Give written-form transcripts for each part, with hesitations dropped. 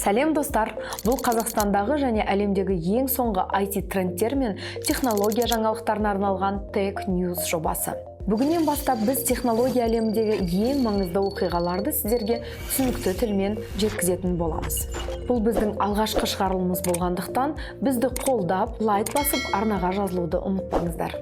Сәлем достар, бұл Қазақстандағы және әлемдегі ең соңғы IT трендтер мен технология жаңалықтарына арналған Tech News жобасы. Бүгіннен бастап біз технология әлеміндегі ең маңызды оқиғаларды сіздерге түсінікті тілмен жеткізетін боламыз. Бұл біздің алғашқы шығарылымыз болғандықтан, бізді қолдап, лайк басып, арнаға жазылуды ұмытпаңыздар.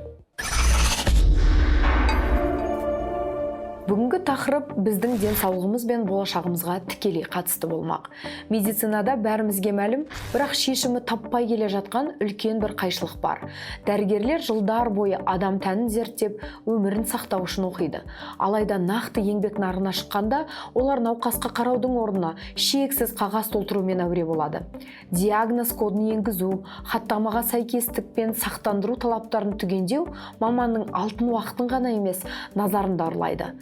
Бүгінгі тақырып біздің денсаулығымыз бен болашағымызға тікелей қатысты болмақ. Медицинада бәрімізге мәлім, бірақ шешімі таппай келе жатқан үлкен бір қайшылық бар. Дәрігерлер жылдар бойы адам тәнін зерттеп, өмірін сақтау үшін оқиды. Алайда нақты еңбек нарығына шыққанда, олар науқасқа қараудың орнына шексіз қағаз толтырумен әуре болады. Диагноз кодын енгізу, хаттамаға сәйкестік пен сақтандыру талаптарын түгендеу маманның алтын уақытын ғана емес, назарын да ұрлайды.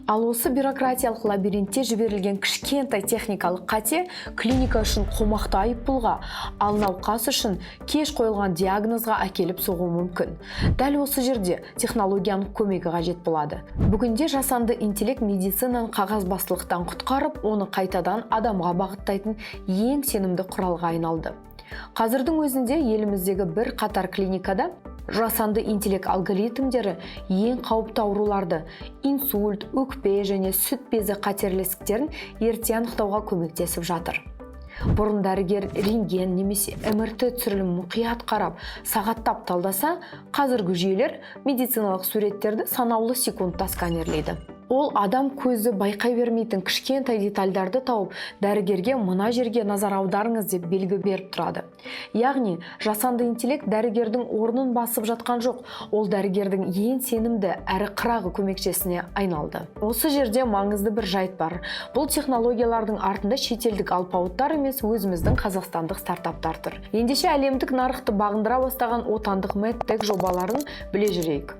Ал осы бюрократиялық лабиринтте жіберілген кішкентай техникалық қате клиника үшін қомақты айыппұлға, ал науқас үшін кеш қойылған диагнозға әкеліп соғуы мүмкін. Дәл осы жерде технологияның көмегі қажет болады. Бүгінде жасанды интеллект медицинаны қағазбастылықтан құтқарып, оны қайтадан адамға бағыттайтын ең сенімді құралға айналды. Қазірдің өзінде еліміздегі бір қатар клиникада жасанды интеллект алгоритмдері ең қауіпті ауруларды, инсульт, өкпе және сүт безі қатерлі ісіктерін ерте анықтауға көмектесіп жатыр. Бұрын дәрігер рентген немесе МРТ түсірілімін мұқият қарап, сағаттап талдаса, қазіргі жүйелер медициналық суреттерді санаулы секундта сканерлейді. Ол адам көзі байқай бермейтін кішкентай детальдарды тауып, дәрігерге мына жерге назар аударыңыз деп белгі беріп тұрады. Яғни, жасанды интеллект дәрігердің орнын басып жатқан жоқ, ол дәрігердің ең сенімді әрі қырағы көмекшісіне айналды. Осы жерде маңызды бір жайт бар. Бұл технологиялардың артында шетелдік алпауыттар емес, өзіміздің қазақстандық стартаптар тұр. Ендеше әлемдік нарықты бағындыра бастаған отандық медтек жобаларын біле жүрейік.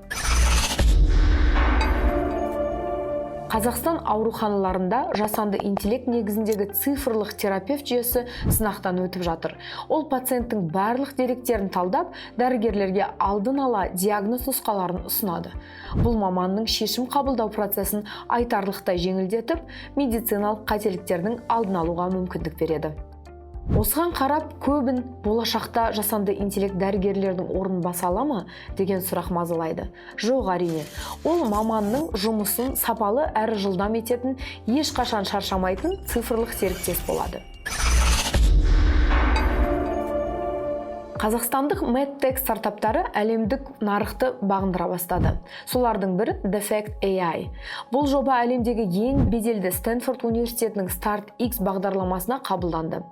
Қазақстан ауруханаларында жасанды интеллект негізіндегі цифрлық терапевт жүйесі сынақтан өтіп жатыр. Ол пациенттің барлық деректерін талдап, дәрігерлерге алдын ала диагноз нұсқаларын ұсынады. Бұл маманның шешім қабылдау процесін айтарлықтай жеңілдетіп, медициналық қателіктердің алдын алуға мүмкіндік береді. Осыған қарап, көбін болашақта жасанды интеллект дәрігерлердің орнын баса ала ма деген сұрақ мазалайды. Жоқ, әрине. Ол маманның жұмысын сапалы әрі жылдам ететін, ешқашан шаршамайтын цифрлық серіктес болады. Қазақстандық медтек стартаптары әлемдік нарықты бағындыра бастады. Солардың бірі Defect AI. Бұл жоба әлемдегі ең беделді Стэнфорд университетінің StartX бағдарламасына қабылданды.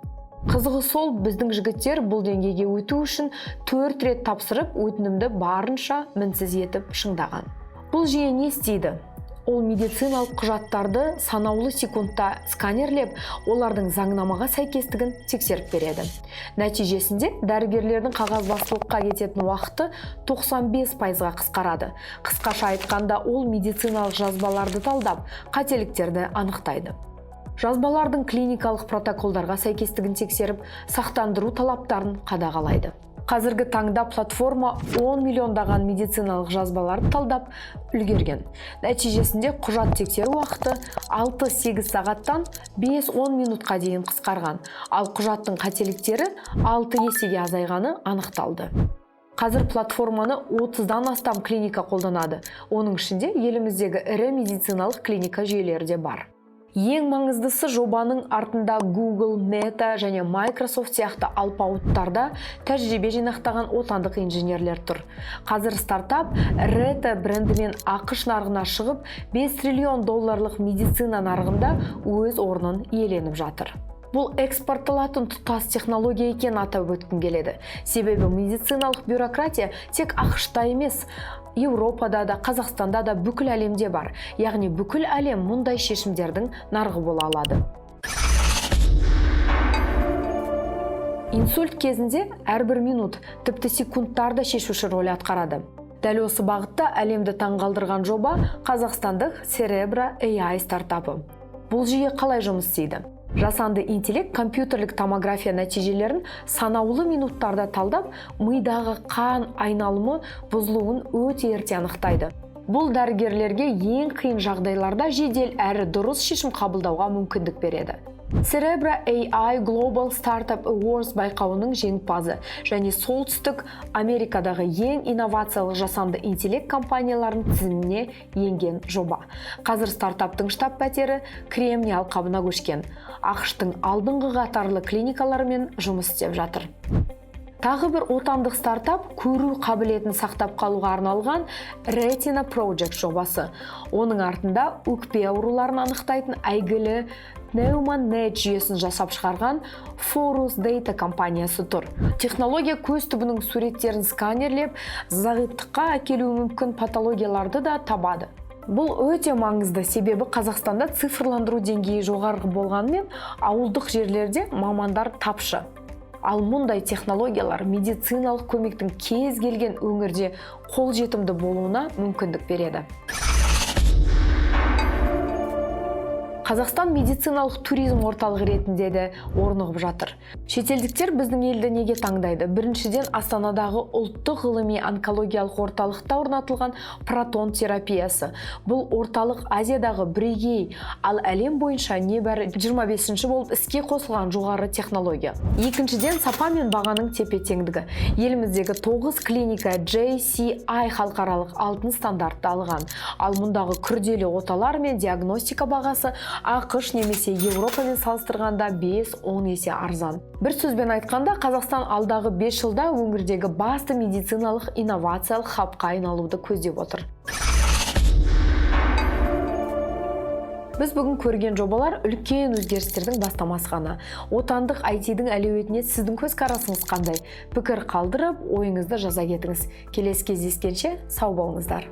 Қызығы сол, біздің жігіттер бұл деңгейге өту үшін 4 рет тапсырып, өтінімді барынша мінсіз етіп шыңдаған. Бұл жүйе не істейді? Ол медициналық құжаттарды санаулы секундта сканерлеп, олардың заңнамаға сәйкестігін тексеріп береді. Нәтижесінде дәрігерлердің қағазбастылыққа кететін уақыты 95%-ға қысқарады. Қысқаша айтқанда, ол медициналық жазбаларды талдап, қателіктерді анықтайды. Жазбалардың клиникалық протоколдарға сәйкестігін тексеріп, сақтандыру талаптарын қадағалайды. Қазіргі таңда платформа 10 миллиондаған медициналық жазбаларды талдап үлгерген. Нәтижесінде құжат тексеру уақыты 6-8 сағаттан 5-10 минутқа дейін қысқарған, ал құжаттың қателіктері 6 есеге азайғаны анықталды. Қазір платформаны 30-дан астам клиника қолданады. Оның ішінде еліміздегі ірі медициналық клиника жүйелері де бар. Ең маңыздысы, жобаның артында Google, Meta және Microsoft сияқты алпауыттарда тәжірибе жинақтаған отандық инженерлер тұр. Қазір стартап Reta брендімен ақш нарығына шығып, 5 триллион долларлық медицина нарығында өз орнын иеленіп жатыр. Бұл экспортталатын тұтас технология екенін атап өткім келеді. Себебі медициналық бюрократия тек ақшта емес, Еуропада да, Қазақстанда да бүкіл әлемде бар. Яғни бүкіл әлем мұндай шешімдердің нарығы бола алады. Инсульт кезінде әрбір минут, тіпті секундтарда шешуші рөл атқарады. Дәл осы бағытта әлемді таңғалдырған жоба қазақстандық Cerebra AI стартапы. Бұл жүйе қалай жұмыс істейді? Жасанды интеллект компьютерлік томография нәтижелерін санаулы минуттарда талдап, мидағы қан айналымы бұзылуын өте ерте анықтайды. Бұл дәрігерлерге ең қиын жағдайларда жедел әрі дұрыс шешім қабылдауға мүмкіндік береді. Cerebra AI Global Startup Awards байқауының жеңімпазы және солтүстік Америкадағы ең инновациялық жасанды интеллект компанияларының тізіміне енген жоба. Қазір стартаптың штаб-пәтері Кремний алқабына көшкен. ақш-тың алдыңғы қатарлы клиникаларымен жұмыс істеп жатыр. Тағы бір отандық стартап көру қабілетін сақтап қалуға арналған Retina Project жобасы. Оның артында өкпе ауруларын анықтайтын әйгілі NeuMoNet жүйесін жасап шығарған Forus Data компаниясы тұр. Технология көз түбінің суреттерін сканерлеп, зағиптыққа әкелуі мүмкін патологияларды да табады. Бұл өте маңызды, себебі Қазақстанда цифрландыру деңгейі жоғары болғанымен, ауылдық жерлерде мамандар тапшы. Ал мұндай технологиялар медициналық көмектің кез келген өңірде қолжетімді болуына мүмкіндік береді. Қазақстан медициналық туризм орталығы ретінде де орнығып жатыр. Шетелдіктер біздің елді неге таңдайды? Біріншіден, Астанадағы ұлттық ғылыми онкологиялық орталықта орнатылған протон терапиясы. Бұл орталық Азиядағы бірегей, ал әлем бойынша небәрі 25-ші болып іске қосылған жоғары технология. Екіншіден, сапа мен бағаның тепе-теңдігі. Еліміздегі 9 клиника JCI халықаралық алтын стандартты алған. Ал мұндағы күрделі оталар мен диагностика бағасы ақш немесе Еуропамен салыстырғанда 5-10 есе арзан. Бір сөзбен айтқанда, Қазақстан алдағы 5 жылда өңірдегі басты медициналық инновациялық хабқа айналуды көздеп отыр. Біз бүгін көрген жобалар үлкен өзгерістердің бастамасы ғана. Отандық IT-дің әлеуетіне сіздің көзқарасыңыз қандай? Пікір қалдырып, ойыңызды жаза кетіңіз. Келесі кездескенше сау болыңыздар.